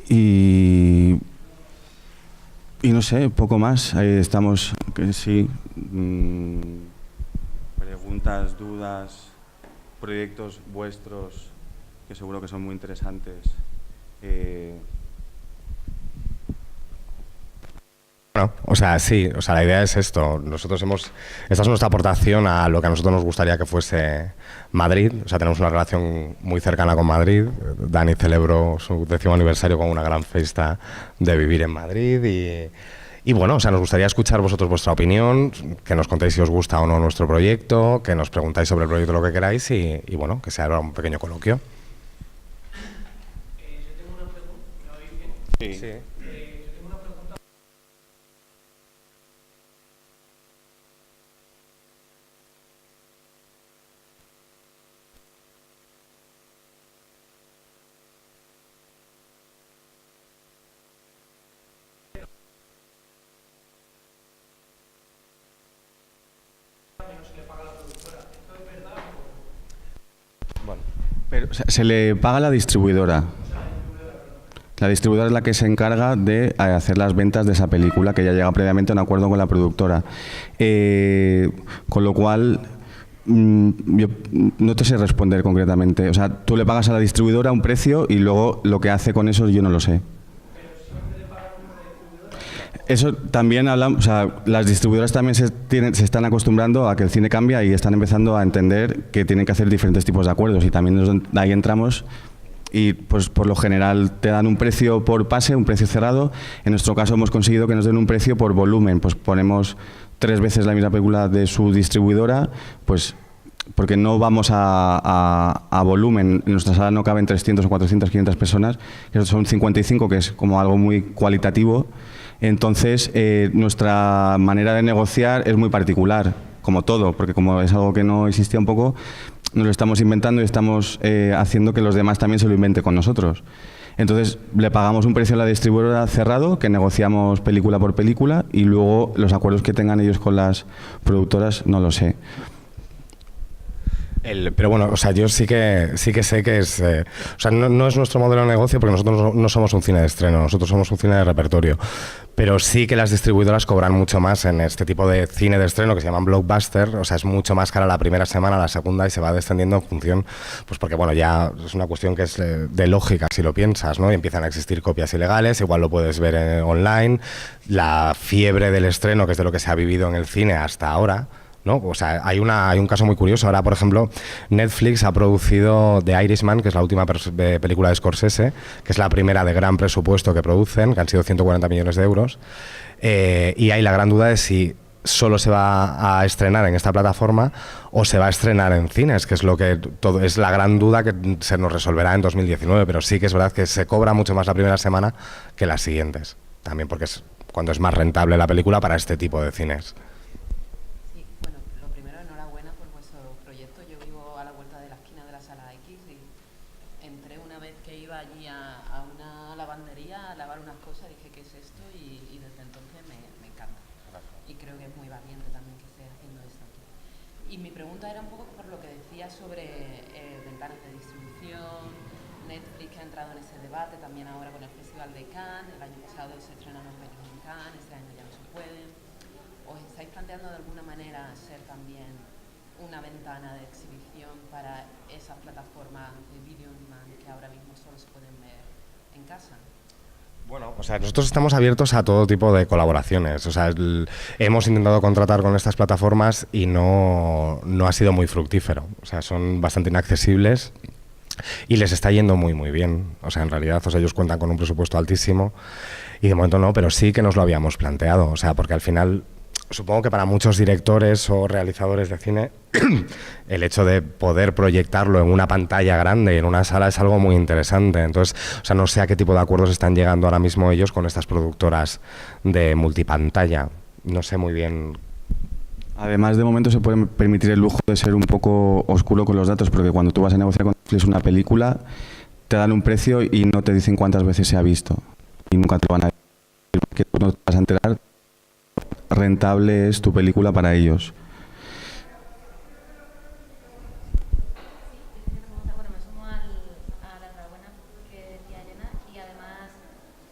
Y no sé, poco más. Ahí estamos, que sí. Preguntas, dudas, proyectos vuestros que seguro que son muy interesantes. Bueno, o sea, sí, o sea, la idea es esto. Esta es nuestra aportación a lo que a nosotros nos gustaría que fuese Madrid. O sea, tenemos una relación muy cercana con Madrid. Dani celebró su 10º aniversario con una gran fiesta de vivir en Madrid y bueno, o sea, nos gustaría escuchar vosotros vuestra opinión, que nos contéis si os gusta o no nuestro proyecto, que nos preguntáis sobre el proyecto lo que queráis y bueno, que sea ahora un pequeño coloquio. Yo tengo una pregunta, ¿me oís bien? Sí. Yo tengo una pregunta. No se le paga a la productora. ¿Esto es verdad o...? Bueno. Pero, o sea, se le paga a la distribuidora. La distribuidora es la que se encarga de hacer las ventas de esa película, que ya llega previamente a un acuerdo con la productora. Con lo cual, yo no te sé responder concretamente. O sea, tú le pagas a la distribuidora un precio y luego lo que hace con eso yo no lo sé. Eso también hablamos, o sea, las distribuidoras también se están acostumbrando a que el cine cambia y están empezando a entender que tienen que hacer diferentes tipos de acuerdos y también ahí entramos y pues por lo general te dan un precio por pase, un precio cerrado. En nuestro caso hemos conseguido que nos den un precio por volumen, pues ponemos 3 veces la misma película de su distribuidora, pues porque no vamos a volumen. En nuestra sala no caben 300 o 400, 500 personas, que son 55, que es como algo muy cualitativo. Entonces, nuestra manera de negociar es muy particular, como todo, porque como es algo que no existía un poco, nos lo estamos inventando y estamos haciendo que los demás también se lo inventen con nosotros. Entonces, le pagamos un precio a la distribuidora cerrado, que negociamos película por película, y luego los acuerdos que tengan ellos con las productoras no lo sé. Pero bueno, o sea, yo sí que sé que es... o sea, no es nuestro modelo de negocio porque nosotros no somos un cine de estreno, nosotros somos un cine de repertorio. Pero sí que las distribuidoras cobran mucho más en este tipo de cine de estreno que se llaman blockbuster. O sea, es mucho más cara la primera semana, la segunda y se va descendiendo en función... Pues porque, bueno, ya es una cuestión que es de lógica si lo piensas, ¿no? Y empiezan a existir copias ilegales, igual lo puedes ver online. La fiebre del estreno, que es de lo que se ha vivido en el cine hasta ahora... ¿no? O sea, hay un caso muy curioso. Ahora, por ejemplo, Netflix ha producido The Irishman, que es la última película de Scorsese, que es la primera de gran presupuesto que producen, que han sido 140 millones de euros. Y hay la gran duda de si solo se va a estrenar en esta plataforma o se va a estrenar en cines, que es lo que es la gran duda que se nos resolverá en 2019. Pero sí que es verdad que se cobra mucho más la primera semana que las siguientes. También porque es cuando es más rentable la película para este tipo de cines. Y mi pregunta era un poco por lo que decía sobre ventanas de distribución, Netflix que ha entrado en ese debate, también ahora con el Festival de Cannes, el año pasado se estrenaron películas en Cannes, este año ya no se pueden. ¿Os estáis planteando de alguna manera ser también una ventana de exhibición para esas plataformas de video on demand que ahora mismo solo se pueden ver en casa? Bueno, o sea, nosotros estamos abiertos a todo tipo de colaboraciones. O sea, hemos intentado contratar con estas plataformas y no ha sido muy fructífero. O sea, son bastante inaccesibles y les está yendo muy, muy bien. O sea, en realidad, o sea, ellos cuentan con un presupuesto altísimo y de momento no, pero sí que nos lo habíamos planteado. O sea, porque al final... Supongo que para muchos directores o realizadores de cine el hecho de poder proyectarlo en una pantalla grande, en una sala, es algo muy interesante. Entonces, o sea, no sé a qué tipo de acuerdos están llegando ahora mismo ellos con estas productoras de multipantalla. No sé muy bien Además, de momento se puede permitir el lujo de ser un poco oscuro con los datos, porque cuando tú vas a negociar con Netflix una película, te dan un precio y no te dicen cuántas veces se ha visto. Y nunca te lo van a decir, que tú no te vas a enterar. Rentable es tu película para ellos. Bueno, me sumo a la enhorabuena que decía Elena y además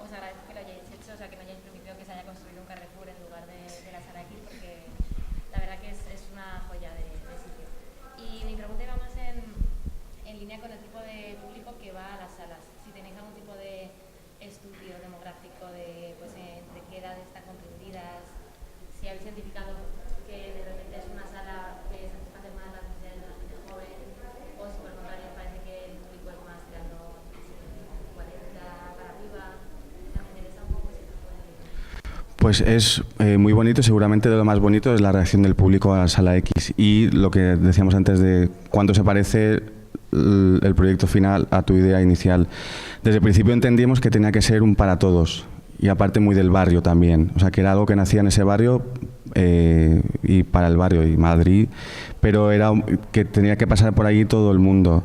os agradezco que lo hayáis hecho, o sea, que no hayáis permitido que se haya construido un Carrefour en lugar de la sala X, porque la verdad que es una joya de sitio. Y mi pregunta iba más en línea con el tipo de público que va a las salas. Si tenéis algún tipo de estudio demográfico de pues, entre qué edades están comprendidas, si habéis identificado que de repente es una sala que satisface más las necesidades de la gente joven, o si por el contrario parece que el público es más tirando 40 para arriba. O sea, me interesa un poco si se puede. Pues es muy bonito, seguramente de lo más bonito es la reacción del público a la sala X y lo que decíamos antes de cuánto se parece el proyecto final a tu idea inicial. Desde el principio entendíamos que tenía que ser un para todos y aparte muy del barrio también, o sea que era algo que nacía en ese barrio y para el barrio y Madrid, pero era que tenía que pasar por allí todo el mundo.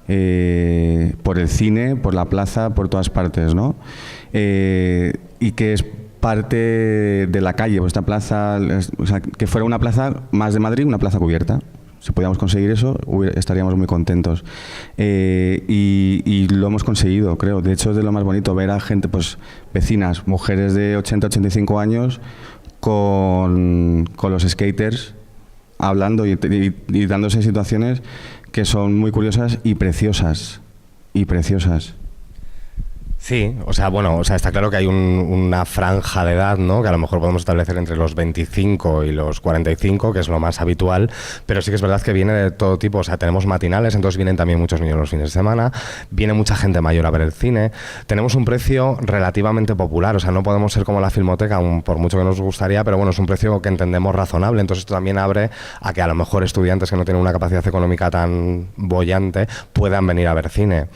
Por el cine, por la plaza, por todas partes, ¿no? Y que es parte de la calle, pues esta plaza, o sea, que fuera una plaza más de Madrid, una plaza cubierta. Si podíamos conseguir eso, estaríamos muy contentos. Y lo hemos conseguido, creo. De hecho, es de lo más bonito ver a gente, pues vecinas, mujeres de 80, 85 años con los skaters hablando y dándose situaciones que son muy curiosas y preciosas. Y preciosas. Sí, o sea, bueno, o sea, está claro que hay una franja de edad, ¿no? Que a lo mejor podemos establecer entre los 25 y los 45, que es lo más habitual, pero sí que es verdad que viene de todo tipo, o sea, tenemos matinales, entonces vienen también muchos niños los fines de semana, viene mucha gente mayor a ver el cine, tenemos un precio relativamente popular, o sea, no podemos ser como la Filmoteca, por mucho que nos gustaría, pero bueno, es un precio que entendemos razonable, entonces esto también abre a que a lo mejor estudiantes que no tienen una capacidad económica tan boyante puedan venir a ver cine.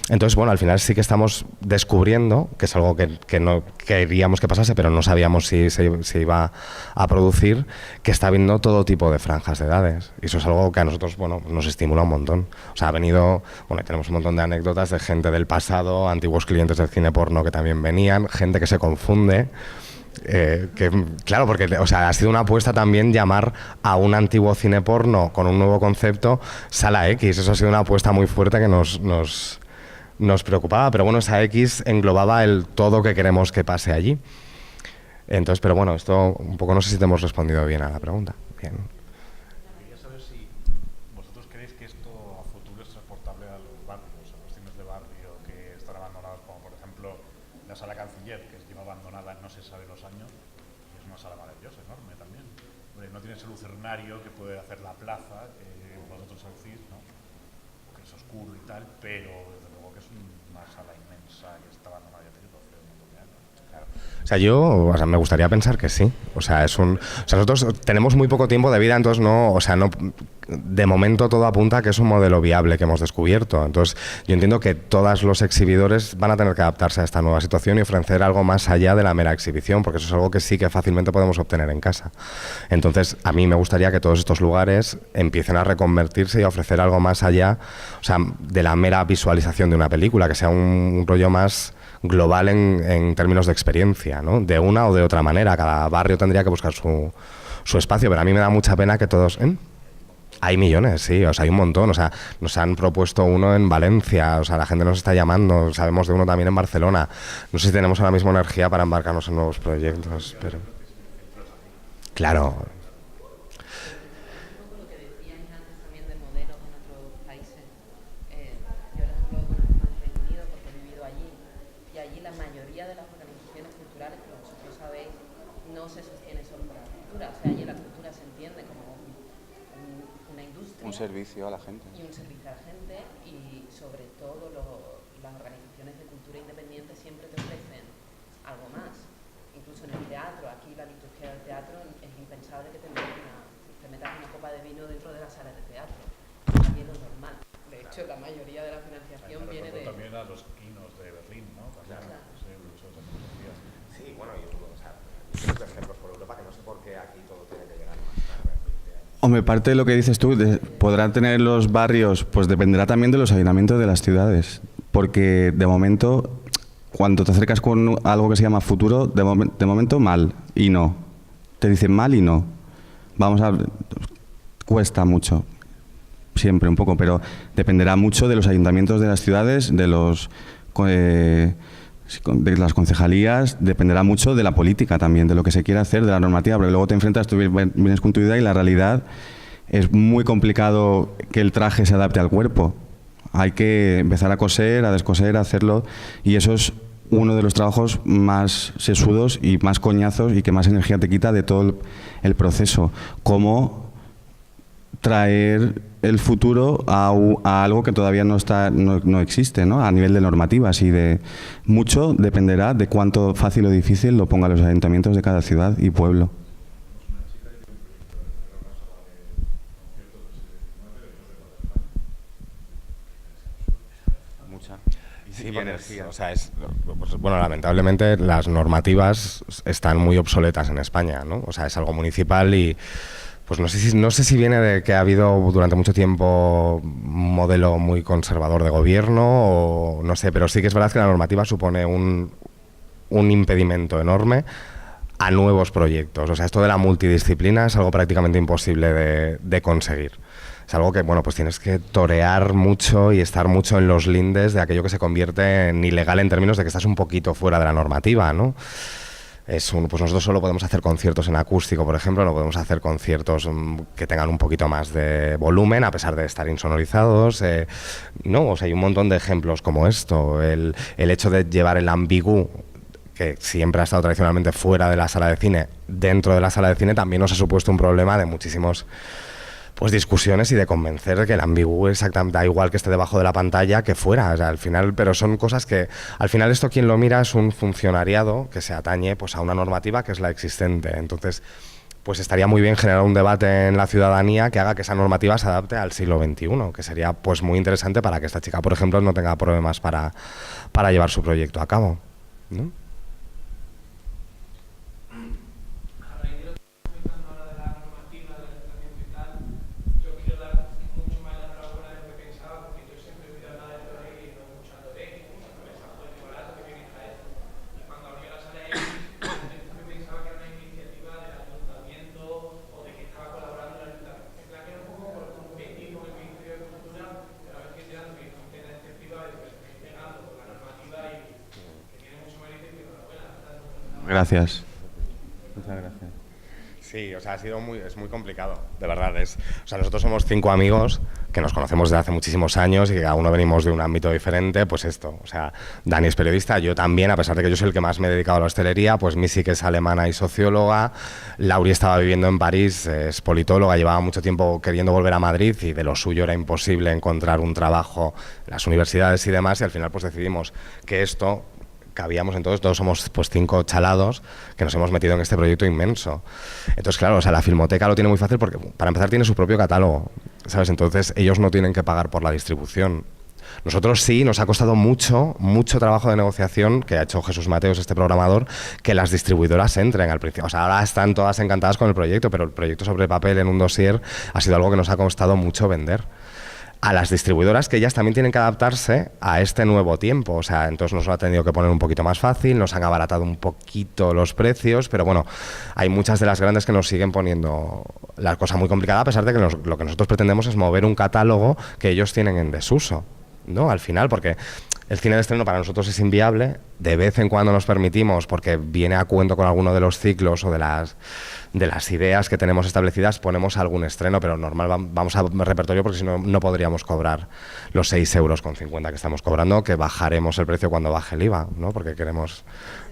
Entonces, bueno, al final sí que estamos descubriendo, que es algo que no queríamos que pasase, pero no sabíamos si se iba a producir, que está habiendo todo tipo de franjas de edades. Y eso es algo que a nosotros, bueno, nos estimula un montón. O sea, ha venido, bueno, tenemos un montón de anécdotas de gente del pasado, antiguos clientes del cine porno que también venían, gente que se confunde. Claro, porque o sea, ha sido una apuesta también llamar a un antiguo cine porno con un nuevo concepto Sala X. Eso ha sido una apuesta muy fuerte que nos preocupaba, pero bueno, esa X englobaba el todo que queremos que pase allí. Entonces, pero bueno, esto un poco no sé si te hemos respondido bien a la pregunta. Bien. Quería saber si vosotros creéis que esto a futuro es transportable a los barrios, a los cines de barrio que están abandonados, como por ejemplo la Sala Canciller, que lleva abandonada no se sabe los años, y es una sala maravillosa, enorme también. No tiene ese lucernario que puede hacer la plaza, que vosotros decís, ¿no? Que es oscuro y tal, pero desde luego que es una sala inmensa que está abandonada, ya te digo, hace un montón de años. Claro. O sea, me gustaría pensar que sí. O sea, nosotros tenemos muy poco tiempo de vida, entonces no, de momento todo apunta a que es un modelo viable que hemos descubierto. Entonces, yo entiendo que todos los exhibidores van a tener que adaptarse a esta nueva situación y ofrecer algo más allá de la mera exhibición, porque eso es algo que sí que fácilmente podemos obtener en casa. Entonces, a mí me gustaría que todos estos lugares empiecen a reconvertirse y a ofrecer algo más allá, o sea, de la mera visualización de una película, que sea un rollo más global en términos de experiencia, ¿no? De una o de otra manera. Cada barrio tendría que buscar su espacio, pero a mí me da mucha pena que todos... Hay millones, sí, o sea, hay un montón, o sea, nos han propuesto uno en Valencia, o sea, la gente nos está llamando, sabemos de uno también en Barcelona. No sé si tenemos ahora mismo energía para embarcarnos en nuevos proyectos, pero... Claro. Un poco lo que decíais antes también de modelos en otros países. Yo, por ejemplo, conozco más Reino Unido porque he vivido allí, y allí la mayoría de las organizaciones culturales, como vosotros sabéis, no se sostiene solo por la cultura. O sea, allí la cultura se entiende como una industria. Un servicio a la gente. Y un servicio a la gente, y sobre todo las organizaciones de cultura independiente siempre te ofrecen algo más. Incluso en el teatro, aquí la liturgia del teatro es impensable que te metas una copa de vino dentro de la sala de teatro. Aquí es lo normal. De hecho, la mayoría de la financiación viene de... También a los kinos de Berlín, ¿no? Claro. Sí, Sí, bueno, y o sea, hay muchos ejemplos por Europa que no sé por qué aquí todo tiene que llegar más tarde. Hombre, parte de lo que dices tú, podrán tener los barrios, pues dependerá también de los ayuntamientos de las ciudades. Porque de momento, cuando te acercas con algo que se llama futuro, de momento mal y no. Te dicen mal y no. Cuesta mucho, siempre un poco, pero dependerá mucho de los ayuntamientos de las ciudades, de las concejalías, dependerá mucho de la política también, de lo que se quiera hacer, de la normativa, porque luego te enfrentas, tú vienes con tu idea y la realidad es muy complicado que el traje se adapte al cuerpo. Hay que empezar a coser, a descoser, a hacerlo, y eso es uno de los trabajos más sesudos y más coñazos y que más energía te quita de todo el proceso. Cómo traer el futuro a algo que todavía no existe, ¿no? A nivel de normativas, y de mucho dependerá de cuánto fácil o difícil lo pongan los ayuntamientos de cada ciudad y pueblo. Sí, o sea, pues, bueno, lamentablemente las normativas están muy obsoletas en España, ¿no? O sea, es algo municipal y pues no sé si viene de que ha habido durante mucho tiempo un modelo muy conservador de gobierno o no sé, pero sí que es verdad que la normativa supone un impedimento enorme a nuevos proyectos. O sea, esto de la multidisciplina es algo prácticamente imposible de conseguir. Es algo que, bueno, pues tienes que torear mucho y estar mucho en los lindes de aquello que se convierte en ilegal en términos de que estás un poquito fuera de la normativa, ¿no? Pues nosotros solo podemos hacer conciertos en acústico, por ejemplo, no podemos hacer conciertos que tengan un poquito más de volumen, a pesar de estar insonorizados. No, o sea, hay un montón de ejemplos como esto. El hecho de llevar el ambigú, que siempre ha estado tradicionalmente fuera de la sala de cine, dentro de la sala de cine, también nos ha supuesto un problema de muchísimos discusiones y de convencer de que el ambigú exactamente da igual que esté debajo de la pantalla que fuera, o sea, al final, pero son cosas que al final esto quien lo mira es un funcionariado que se atañe pues a una normativa que es la existente. Entonces, pues estaría muy bien generar un debate en la ciudadanía que haga que esa normativa se adapte al siglo XXI, que sería pues muy interesante para que esta chica, por ejemplo, no tenga problemas para llevar su proyecto a cabo, ¿no? Gracias. Muchas gracias. Sí, o sea, es muy complicado, de verdad. O sea, nosotros somos 5 amigos que nos conocemos desde hace muchísimos años y que cada uno venimos de un ámbito diferente, pues esto. O sea, Dani es periodista, yo también, a pesar de que yo soy el que más me he dedicado a la hostelería, pues Missy, que es alemana y socióloga, Lauri estaba viviendo en París, es politóloga, llevaba mucho tiempo queriendo volver a Madrid y de lo suyo era imposible encontrar un trabajo en las universidades y demás, y al final pues decidimos que esto cabíamos. Entonces todos somos pues 5 chalados que nos hemos metido en este proyecto inmenso. Entonces claro, o sea, la Filmoteca lo tiene muy fácil porque para empezar tiene su propio catálogo, ¿sabes? Entonces ellos no tienen que pagar por la distribución. Nosotros sí, nos ha costado mucho trabajo de negociación que ha hecho Jesús Mateos, este programador, que las distribuidoras entren al principio. O sea, ahora están todas encantadas con el proyecto, pero el proyecto sobre papel en un dossier ha sido algo que nos ha costado mucho vender. A las distribuidoras, que ellas también tienen que adaptarse a este nuevo tiempo. O sea, entonces nos lo ha tenido que poner un poquito más fácil, nos han abaratado un poquito los precios, pero bueno, hay muchas de las grandes que nos siguen poniendo la cosa muy complicada, a pesar de que lo que nosotros pretendemos es mover un catálogo que ellos tienen en desuso, ¿no? Al final, porque el cine de estreno para nosotros es inviable, de vez en cuando nos permitimos, porque viene a cuento con alguno de los ciclos o de las ideas que tenemos establecidas, ponemos algún estreno, pero normal vamos a repertorio porque si no, no podríamos cobrar los 6,50 € que estamos cobrando, que bajaremos el precio cuando baje el IVA, ¿no? Porque queremos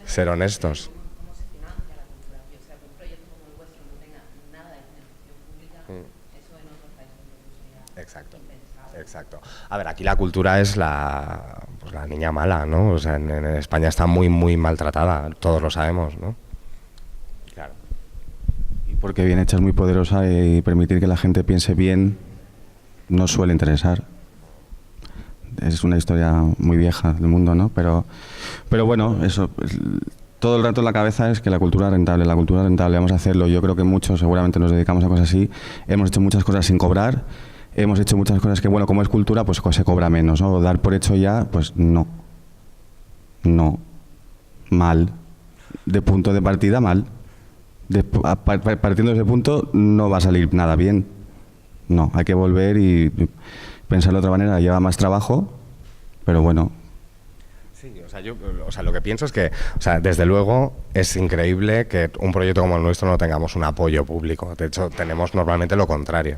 ser honestos. ¿Cómo se financia la cultura aquí? O sea, que un proyecto como el vuestro no tenga nada de financiación pública, eso en otros países sería Exacto. impensable. Exacto. A ver, aquí la cultura es la niña mala, ¿no? O sea, en España está muy, muy maltratada, todos lo sabemos, ¿no? Claro. Y porque bien hecha es muy poderosa y permitir que la gente piense bien no suele interesar. Es una historia muy vieja del mundo, ¿no? Pero bueno, eso todo el rato en la cabeza es que la cultura es rentable, vamos a hacerlo. Yo creo que muchos seguramente nos dedicamos a cosas así. Hemos hecho muchas cosas sin cobrar, hemos hecho muchas cosas que, bueno, como es cultura, pues se cobra menos, ¿no? Dar por hecho ya, pues no. No. Mal. De punto de partida, mal. Partiendo de ese punto, no va a salir nada bien. No, hay que volver y pensarlo de otra manera. Lleva más trabajo, pero bueno. Sí, o sea, lo que pienso es que, o sea, desde luego es increíble que un proyecto como el nuestro no tengamos un apoyo público. De hecho, tenemos normalmente lo contrario.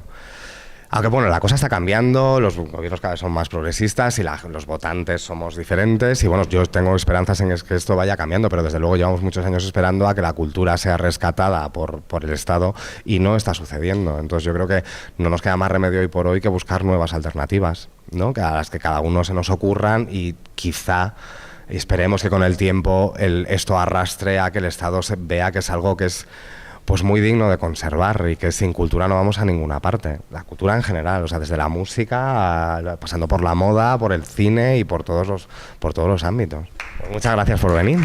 Aunque bueno, la cosa está cambiando, los gobiernos cada vez son más progresistas y los votantes somos diferentes y bueno, yo tengo esperanzas en que esto vaya cambiando, pero desde luego llevamos muchos años esperando a que la cultura sea rescatada por el Estado y no está sucediendo. Entonces yo creo que no nos queda más remedio hoy por hoy que buscar nuevas alternativas, ¿no? A las que cada uno se nos ocurran y quizá esperemos que con el tiempo esto arrastre a que el Estado vea que es algo que es pues muy digno de conservar y que sin cultura no vamos a ninguna parte. La cultura en general, o sea, desde la música, pasando por la moda, por el cine y por todos los ámbitos. Pues muchas gracias por venir.